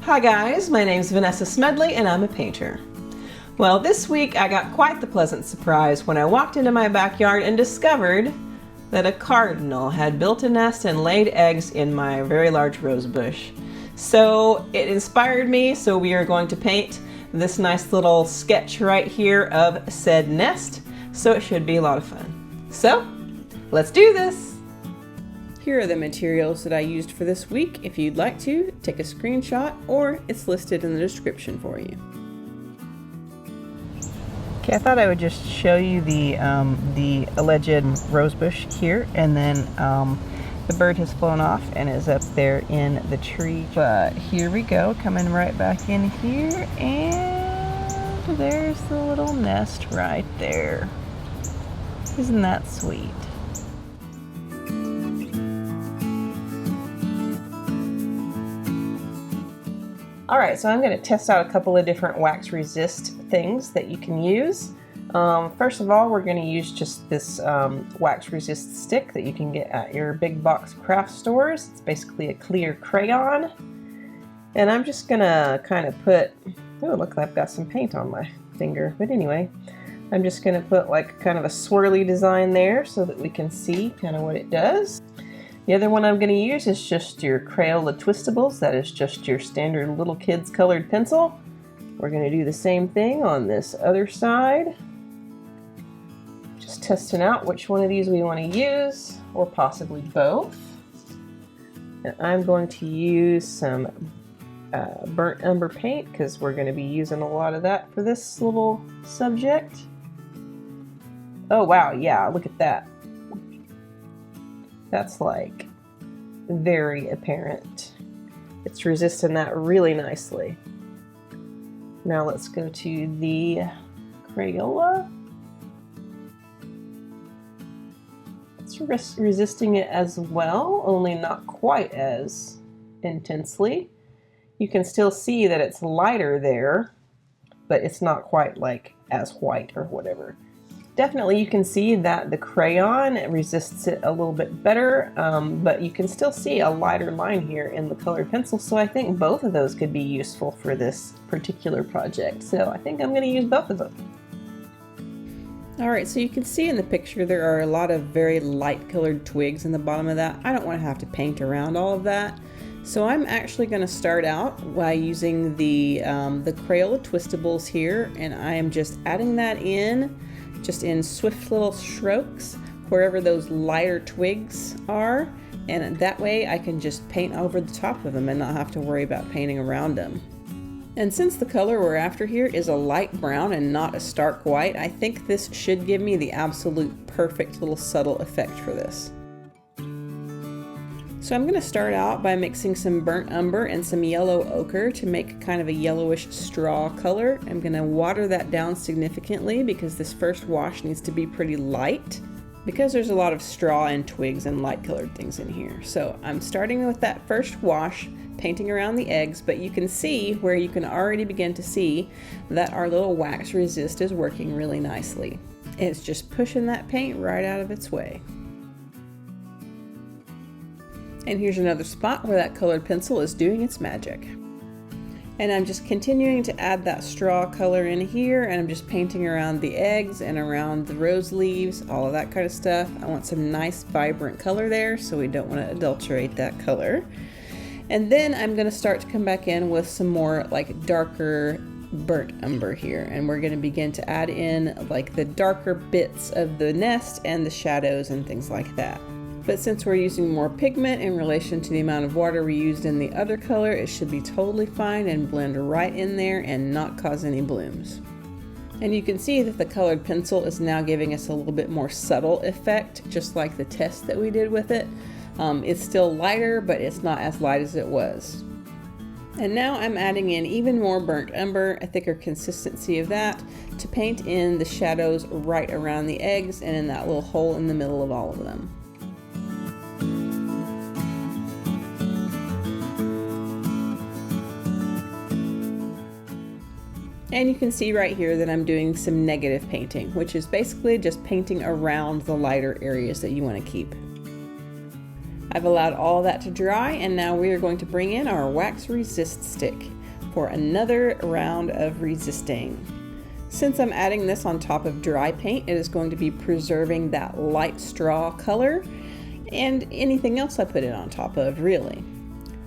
Hi guys, my name's Vanessa Smedley and I'm a painter. Well, this week I got quite the pleasant surprise when I walked into my backyard and discovered that a cardinal had built a nest and laid eggs in my very large rose bush. So it inspired me, so we are going to paint this nice little sketch right here of said nest. So it should be a lot of fun. So let's do this! Here are the materials that I used for this week. If you'd like to, take a screenshot or it's listed in the description for you. Okay, I thought I would just show you the alleged rosebush here, and then the bird has flown off and is up there in the tree. But here we go, coming right back in here, and there's the little nest right there. Isn't that sweet? Alright, so I'm going to test out a couple of different wax resist things that you can use. First of all, we're going to use just this wax resist stick that you can get at your big box craft stores. It's basically a clear crayon. And I'm just going to kind of put, oh look, I've got some paint on my finger. But anyway, I'm just going to put like kind of a swirly design there so that we can see kind of what it does. The other one I'm going to use is just your Crayola Twistables. That is just your standard little kids colored pencil. We're going to do the same thing on this other side. Just testing out which one of these we want to use, or possibly both. And I'm going to use some burnt umber paint because we're going to be using a lot of that for this little subject. Oh wow, yeah, look at that. That's like very apparent. It's resisting that really nicely. Now let's go to the Crayola. It's resisting it as well, only not quite as intensely. You can still see that it's lighter there, but it's not quite like as white or whatever. Definitely you can see that the crayon resists it a little bit better, but you can still see a lighter line here in the colored pencil, so I think both of those could be useful for this particular project. So I think I'm going to use both of them. Alright, so you can see in the picture there are a lot of very light colored twigs in the bottom of that. I don't want to have to paint around all of that. So I'm actually going to start out by using the Crayola Twistables here, and I am just adding that in, just in swift little strokes wherever those lighter twigs are, and that way I can just paint over the top of them and not have to worry about painting around them. And since the color we're after here is a light brown and not a stark white, I think this should give me the absolute perfect little subtle effect for this. So I'm going to start out by mixing some burnt umber and some yellow ochre to make kind of a yellowish straw color. I'm going to water that down significantly because this first wash needs to be pretty light because there's a lot of straw and twigs and light colored things in here. So I'm starting with that first wash, painting around the eggs, but you can see where you can already begin to see that our little wax resist is working really nicely. It's just pushing that paint right out of its way. And here's another spot where that colored pencil is doing its magic. And I'm just continuing to add that straw color in here, and I'm just painting around the eggs and around the rose leaves, all of that kind of stuff. I want some nice vibrant color there, so we don't want to adulterate that color. And then I'm going to start to come back in with some more like darker burnt umber here, and we're going to begin to add in like the darker bits of the nest and the shadows and things like that. But since we're using more pigment in relation to the amount of water we used in the other color, it should be totally fine and blend right in there and not cause any blooms. And you can see that the colored pencil is now giving us a little bit more subtle effect, just like the test that we did with it. It's still lighter, but it's not as light as it was. And now I'm adding in even more burnt umber, a thicker consistency of that, to paint in the shadows right around the eggs and in that little hole in the middle of all of them. And you can see right here that I'm doing some negative painting, which is basically just painting around the lighter areas that you want to keep. I've allowed all that to dry, and now we are going to bring in our wax resist stick for another round of resisting. Since I'm adding this on top of dry paint, it is going to be preserving that light straw color and anything else I put it on top of, really.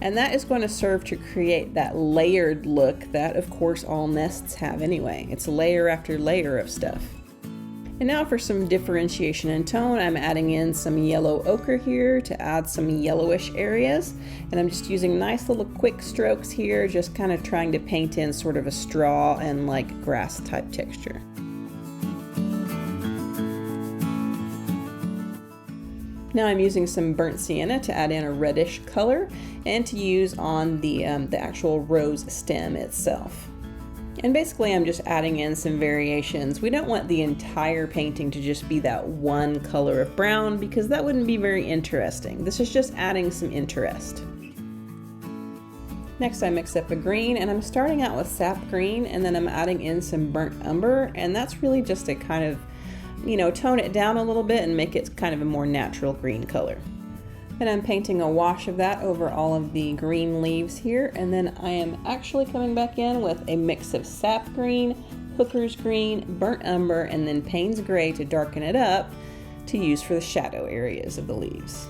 And that is going to serve to create that layered look that, of course, all nests have anyway. It's layer after layer of stuff. And now for some differentiation in tone, I'm adding in some yellow ochre here to add some yellowish areas. And I'm just using nice little quick strokes here, just kind of trying to paint in sort of a straw and like grass type texture. Now I'm using some burnt sienna to add in a reddish color and to use on the actual rose stem itself. And basically I'm just adding in some variations. We don't want the entire painting to just be that one color of brown because that wouldn't be very interesting. This is just adding some interest. Next I mix up a green, and I'm starting out with Sap Green, and then I'm adding in some burnt umber, and that's really just to kind of, you know, tone it down a little bit and make it kind of a more natural green color. And I'm painting a wash of that over all of the green leaves here, and then I am actually coming back in with a mix of Sap Green, Hooker's Green, Burnt Umber, and then Payne's Gray to darken it up to use for the shadow areas of the leaves.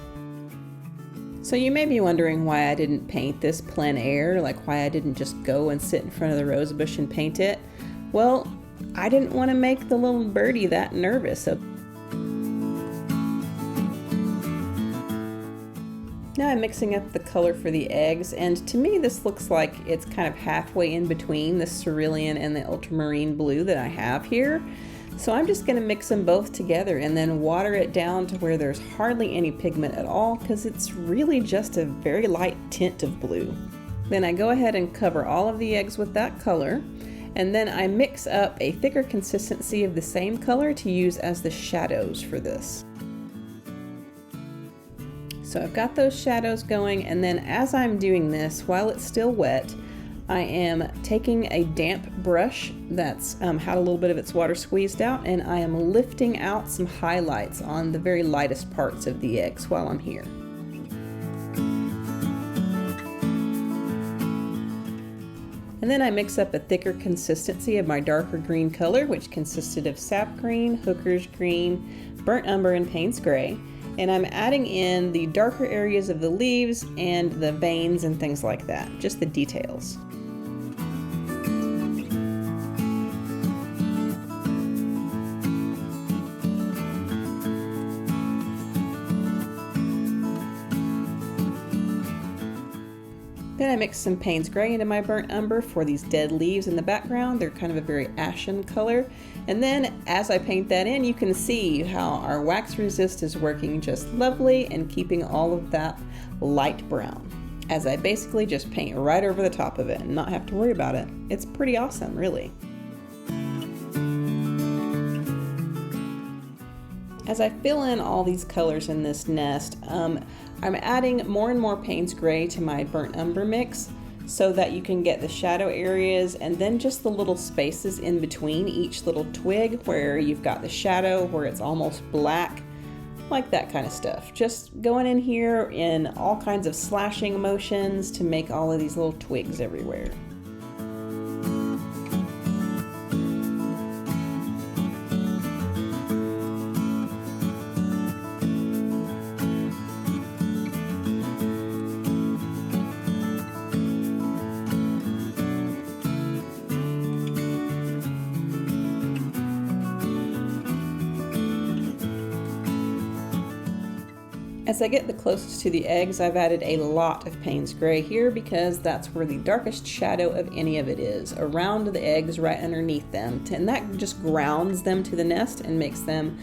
So you may be wondering why I didn't paint this plein air, like why I didn't just go and sit in front of the rose bush and paint it. Well, I didn't want to make the little birdie that nervous. So now I'm mixing up the color for the eggs, and to me this looks like it's kind of halfway in between the Cerulean and the Ultramarine Blue that I have here. So I'm just going to mix them both together and then water it down to where there's hardly any pigment at all, because it's really just a very light tint of blue. Then I go ahead and cover all of the eggs with that color, and then I mix up a thicker consistency of the same color to use as the shadows for this. So I've got those shadows going, and then as I'm doing this, while it's still wet, I am taking a damp brush that's had a little bit of its water squeezed out, and I am lifting out some highlights on the very lightest parts of the eggs while I'm here. And then I mix up a thicker consistency of my darker green color, which consisted of Sap Green, Hooker's Green, Burnt Umber, and Payne's Gray. And I'm adding in the darker areas of the leaves and the veins and things like that, just the details. Then I mix some Payne's Gray into my Burnt Umber for these dead leaves in the background. They're kind of a very ashen color. And then as I paint that in, you can see how our wax resist is working just lovely and keeping all of that light brown, as I basically just paint right over the top of it and not have to worry about it. It's pretty awesome, really. As I fill in all these colors in this nest, I'm adding more and more Payne's Gray to my Burnt Umber mix so that you can get the shadow areas and then just the little spaces in between each little twig where you've got the shadow where it's almost black, like that kind of stuff. Just going in here in all kinds of slashing motions to make all of these little twigs everywhere. As I get the closest to the eggs, I've added a lot of Payne's Gray here because that's where the darkest shadow of any of it is, around the eggs right underneath them. And that just grounds them to the nest and makes them,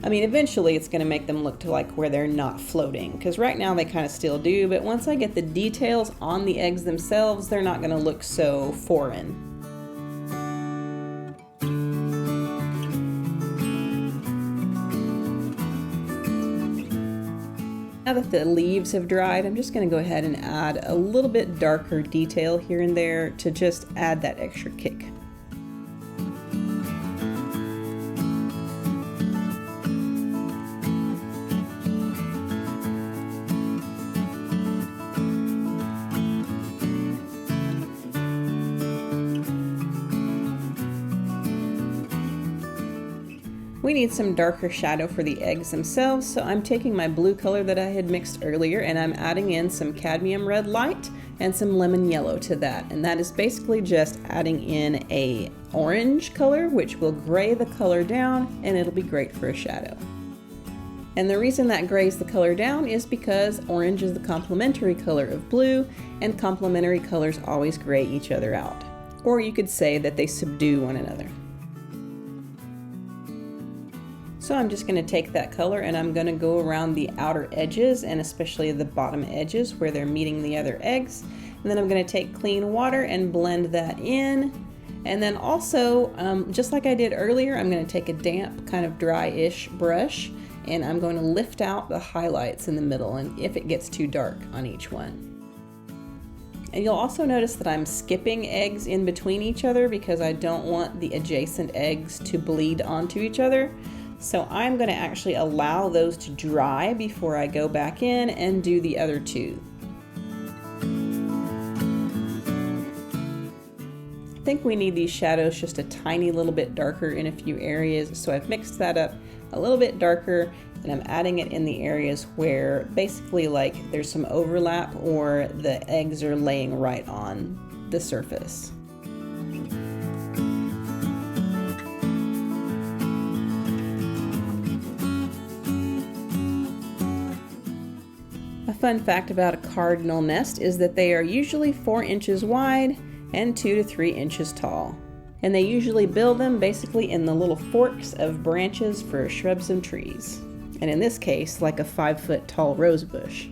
I mean, eventually it's going to make them look to like where they're not floating, because right now they kind of still do, but once I get the details on the eggs themselves, they're not going to look so foreign. Now that the leaves have dried, I'm just going to go ahead and add a little bit darker detail here and there to just add that extra kick. we need some darker shadow for the eggs themselves, so I'm taking my blue color that I had mixed earlier and I'm adding in some cadmium red light and some lemon yellow to that. And that is basically just adding in a orange color, which will gray the color down and it'll be great for a shadow. And the reason that grays the color down is because orange is the complementary color of blue, and complementary colors always gray each other out. Or you could say that they subdue one another. So I'm just going to take that color and I'm going to go around the outer edges and especially the bottom edges where they're meeting the other eggs. And then I'm going to take clean water and blend that in. And then also, just like I did earlier, I'm going to take a damp, kind of dry-ish brush and I'm going to lift out the highlights in the middle and if it gets too dark on each one. And you'll also notice that I'm skipping eggs in between each other because I don't want the adjacent eggs to bleed onto each other. So I'm going to actually allow those to dry before I go back in and do the other two. I think we need these shadows just a tiny little bit darker in a few areas, so I've mixed that up a little bit darker and I'm adding it in the areas where basically like there's some overlap or the eggs are laying right on the surface. A fun fact about a cardinal nest is that they are usually 4 inches wide and 2 to 3 inches tall. And they usually build them basically in the little forks of branches for shrubs and trees. And in this case, like a 5-foot tall rose bush.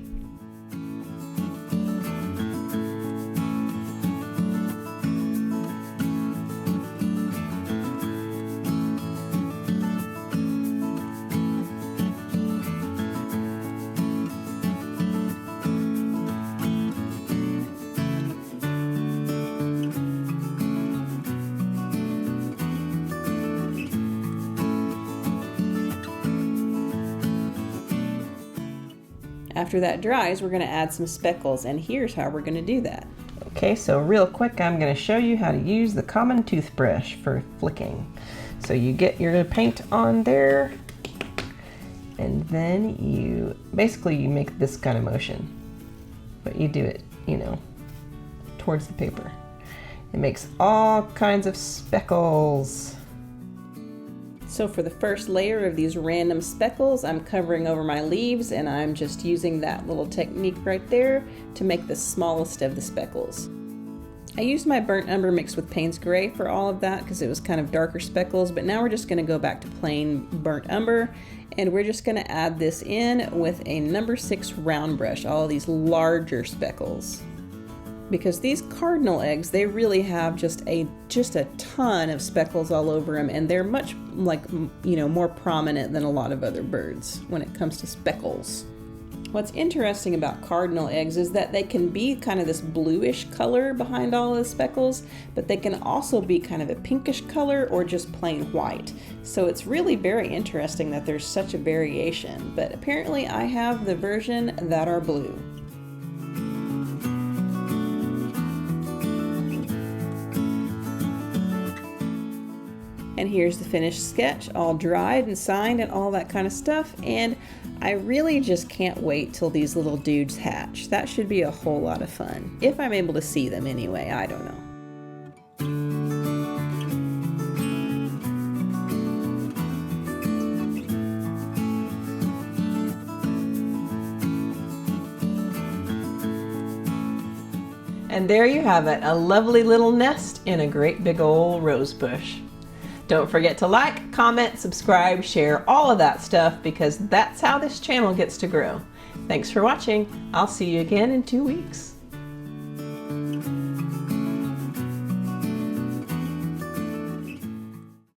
After that dries, we're going to add some speckles, and here's how we're going to do that. Okay, so real quick, I'm going to show you how to use the common toothbrush for flicking. So you get your paint on there, and then you make this kind of motion, but you do it, towards the paper. It makes all kinds of speckles. So for the first layer of these random speckles, I'm covering over my leaves and I'm just using that little technique right there to make the smallest of the speckles. I used my burnt umber mixed with Payne's Gray for all of that because it was kind of darker speckles, but now we're just going to go back to plain burnt umber and we're just going to add this in with a number 6 round brush, all of these larger speckles. Because these cardinal eggs, they really have just a ton of speckles all over them, and they're much more prominent than a lot of other birds when it comes to speckles. What's interesting about cardinal eggs is that they can be kind of this bluish color behind all of the speckles, but they can also be kind of a pinkish color or just plain white. So it's really very interesting that there's such a variation, but apparently I have the version that are blue. And here's the finished sketch, all dried and signed and all that kind of stuff. And I really just can't wait till these little dudes hatch. That should be a whole lot of fun. If I'm able to see them anyway, I don't know. And there you have it, a lovely little nest in a great big old rose bush. Don't forget to like, comment, subscribe, share, all of that stuff because that's how this channel gets to grow. Thanks for watching. I'll see you again in 2 weeks.